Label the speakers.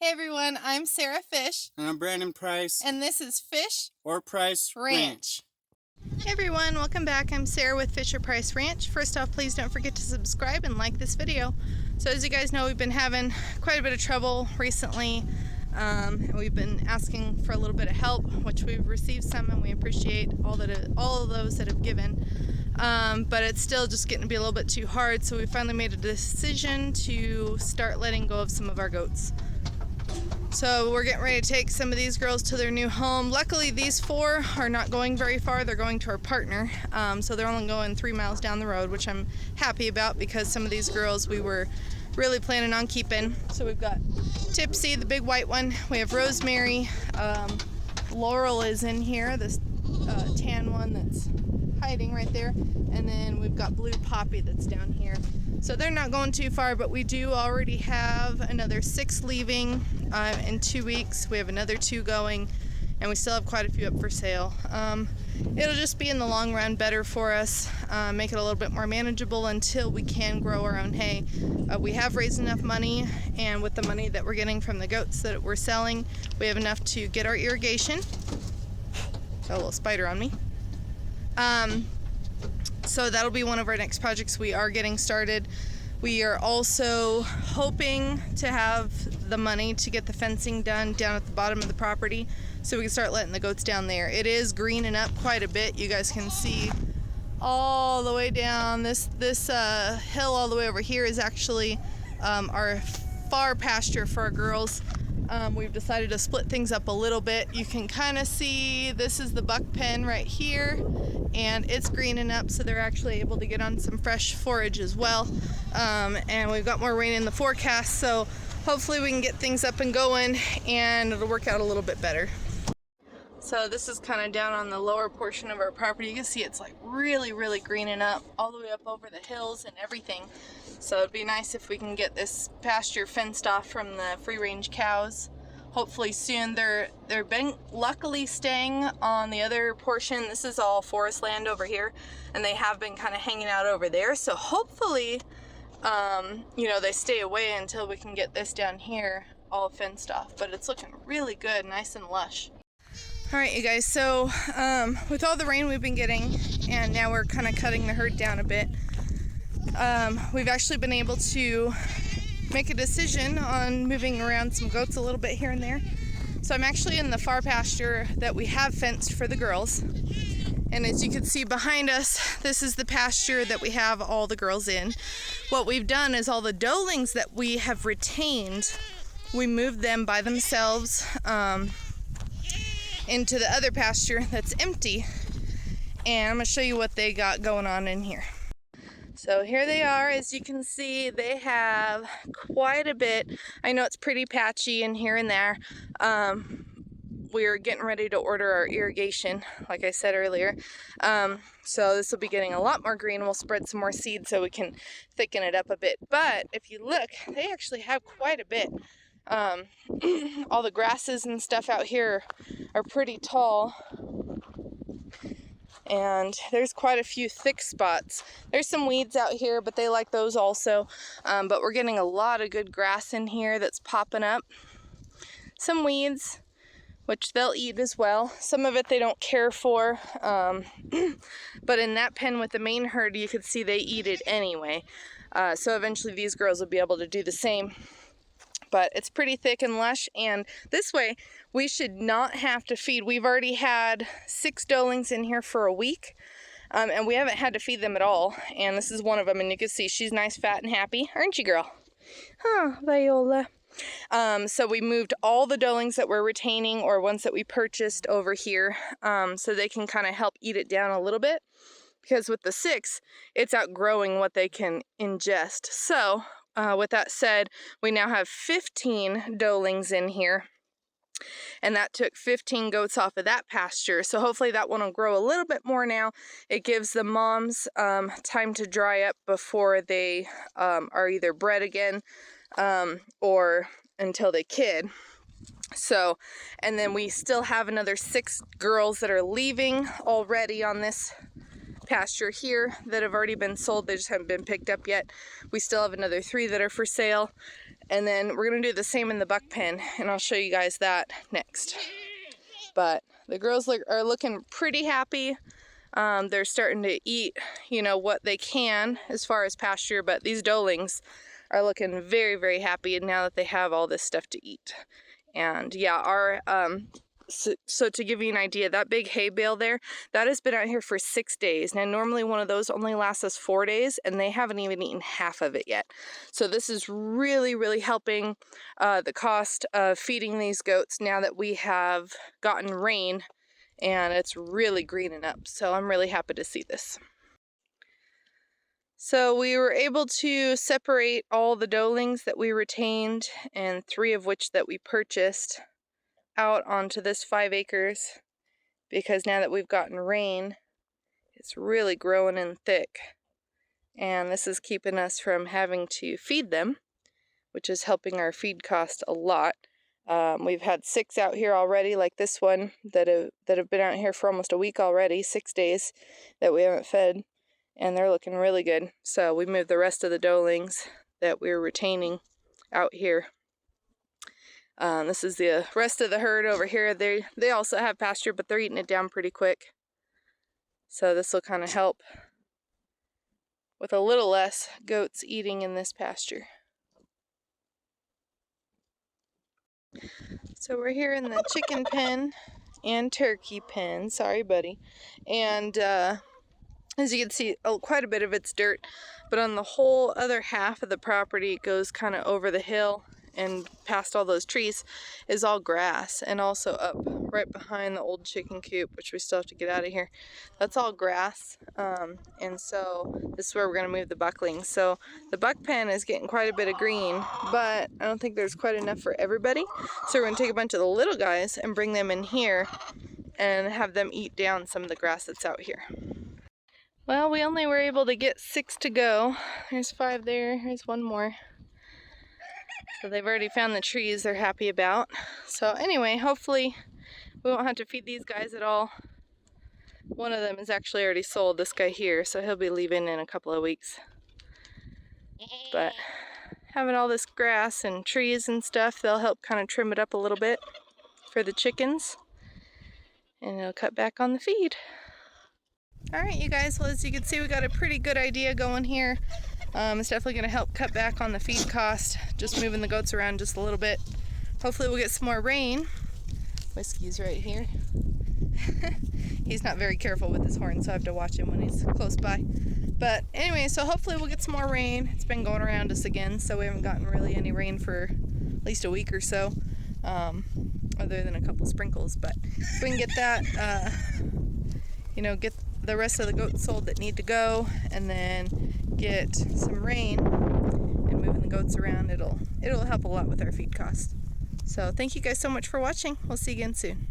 Speaker 1: Hey everyone, I'm Sarah Fish.
Speaker 2: And I'm Brandon Price.
Speaker 1: And this is Fish
Speaker 2: or Price Ranch.
Speaker 1: Hey everyone, welcome back. I'm Sarah with Fish or Price Ranch. First off, please don't forget to subscribe and like this video. So as you guys know, we've been having quite a bit of trouble recently. And we've been asking for a little bit of help, which we've received some, and we appreciate all of those that have given. But it's still just getting to be a little bit too hard, so we finally made a decision to start letting go of some of our goats. So we're getting ready to take some of these girls to their new home. Luckily, these 4 are not going very far. They're going to our partner. So they're only going 3 miles down the road, which I'm happy about because some of these girls we were really planning on keeping. So we've got Tipsy, the big white one. We have Rosemary. Laurel is in here, this tan one that's hiding right there. And then we've got Blue Poppy that's down here. So they're not going too far, but we do already have another 6 leaving in 2 weeks. We have another 2 going, and we still have quite a few up for sale. It'll just be in the long run better for us, make it a little bit more manageable until we can grow our own hay. We have raised enough money, and with the money that we're getting from the goats that we're selling, we have enough to get our irrigation. Got a little spider on me. So that'll be one of our next projects we are getting started. We are also hoping to have the money to get the fencing done down at the bottom of the property so we can start letting the goats down there. It is greening up quite a bit. You guys can see all the way down. This hill all the way over here is actually our far pasture for our girls. We've decided to split things up a little bit. You can kind of see this is the buck pen right here, and it's greening up, so they're actually able to get on some fresh forage as well. And we've got more rain in the forecast, so hopefully we can get things up and going and it'll work out a little bit better. So this is kind of down on the lower portion of our property. You can see it's like really greening up all the way up over the hills and everything. So it'd be nice if we can get this pasture fenced off from the free range cows. Hopefully soon. They're been luckily staying on the other portion. This is all forest land over here, and they have been kind of hanging out over there. So hopefully, you know, they stay away until we can get this down here all fenced off. But it's looking really good, nice and lush. All right, you guys, so with all the rain we've been getting, and now we're kind of cutting the herd down a bit, we've actually been able to make a decision on moving around some goats a little bit here and there. So I'm actually in the far pasture that we have fenced for the girls. And as you can see behind us, this is the pasture that we have all the girls in. What we've done is all the doelings that we have retained, we moved them by themselves into the other pasture that's empty. And I'm gonna show you what they got going on in here. So here they are. As you can see, they have quite a bit. I know it's pretty patchy in here and there. We're getting ready to order our irrigation, like I said earlier. So this will be getting a lot more green. We'll spread some more seed so we can thicken it up a bit. But if you look, they actually have quite a bit. All the grasses and stuff out here are pretty tall. And there's quite a few thick spots. There's some weeds out here, but they like those also. But we're getting a lot of good grass in here that's popping up. Some weeds, which they'll eat as well. Some of it they don't care for. But in that pen with the main herd, you could see they eat it anyway. So eventually these girls will be able to do the same. But it's pretty thick and lush, and this way we should not have to feed. We've already had 6 doelings in here for a week, and we haven't had to feed them at all. And this is one of them, and you can see she's nice, fat, and happy. Aren't you, girl? Huh, Viola. So we moved all the doelings that we're retaining, or ones that we purchased, over here, so they can kind of help eat it down a little bit. Because with the 6, it's outgrowing what they can ingest. So with that said, we now have 15 doelings in here, and that took 15 goats off of that pasture. So hopefully that one will grow a little bit more now. It gives the moms time to dry up before they are either bred again or until they kid. So, and then we still have another 6 girls that are leaving already on this pasture here that have already been sold. They just haven't been picked up yet. We still have another 3 that are for sale. And then we're gonna do the same in the buck pen, and I'll show you guys that next. But the girls are looking pretty happy. They're starting to eat, you know, what they can as far as pasture, but these doelings are looking very, very happy now that they have all this stuff to eat. And yeah, so to give you an idea, that big hay bale there, that has been out here for 6 days. Now, normally one of those only lasts us 4 days, and they haven't even eaten half of it yet. So this is really, really helping the cost of feeding these goats now that we have gotten rain, and it's really greening up. So I'm really happy to see this. So we were able to separate all the doelings that we retained, and 3 of which that we purchased, out onto this 5 acres, because now that we've gotten rain, it's really growing in thick, and this is keeping us from having to feed them, which is helping our feed cost a lot. We've had 6 out here already, like this one, that have been out here for almost a week already, 6 days that we haven't fed, and they're looking really good. So we moved the rest of the doelings that we were retaining out here. This is the rest of the herd over here. They also have pasture, but they're eating it down pretty quick. So this will kind of help with a little less goats eating in this pasture. So we're here in the chicken pen and turkey pen. Sorry, buddy. And as you can see, quite a bit of it's dirt, but on the whole other half of the property, it goes kind of over the hill and past all those trees, is all grass, and also up right behind the old chicken coop, which we still have to get out of here. That's all grass, and so this is where we're going to move the bucklings. So the buck pen is getting quite a bit of green, but I don't think there's quite enough for everybody. So we're going to take a bunch of the little guys and bring them in here and have them eat down some of the grass that's out here. Well, we only were able to get 6 to go. There's 5 there, here's 1 more. So they've already found the trees they're happy about. So anyway, hopefully we won't have to feed these guys at all. One of them is actually already sold, this guy here, so he'll be leaving in a couple of weeks. But having all this grass and trees and stuff, they'll help kind of trim it up a little bit for the chickens, and it'll cut back on the feed. Alright, you guys, well, as you can see, we got a pretty good idea going here. It's definitely going to help cut back on the feed cost, just moving the goats around just a little bit. Hopefully we'll get some more rain. Whiskey's right here. He's not very careful with his horn, so I have to watch him when he's close by. But anyway, so hopefully we'll get some more rain. It's been going around us again, so we haven't gotten really any rain for at least a week or so, other than a couple sprinkles. But if we can get that, get the rest of the goats sold that need to go, and then get some rain and moving the goats around, it'll help a lot with our feed cost. So thank you guys so much for watching. We'll see you again soon.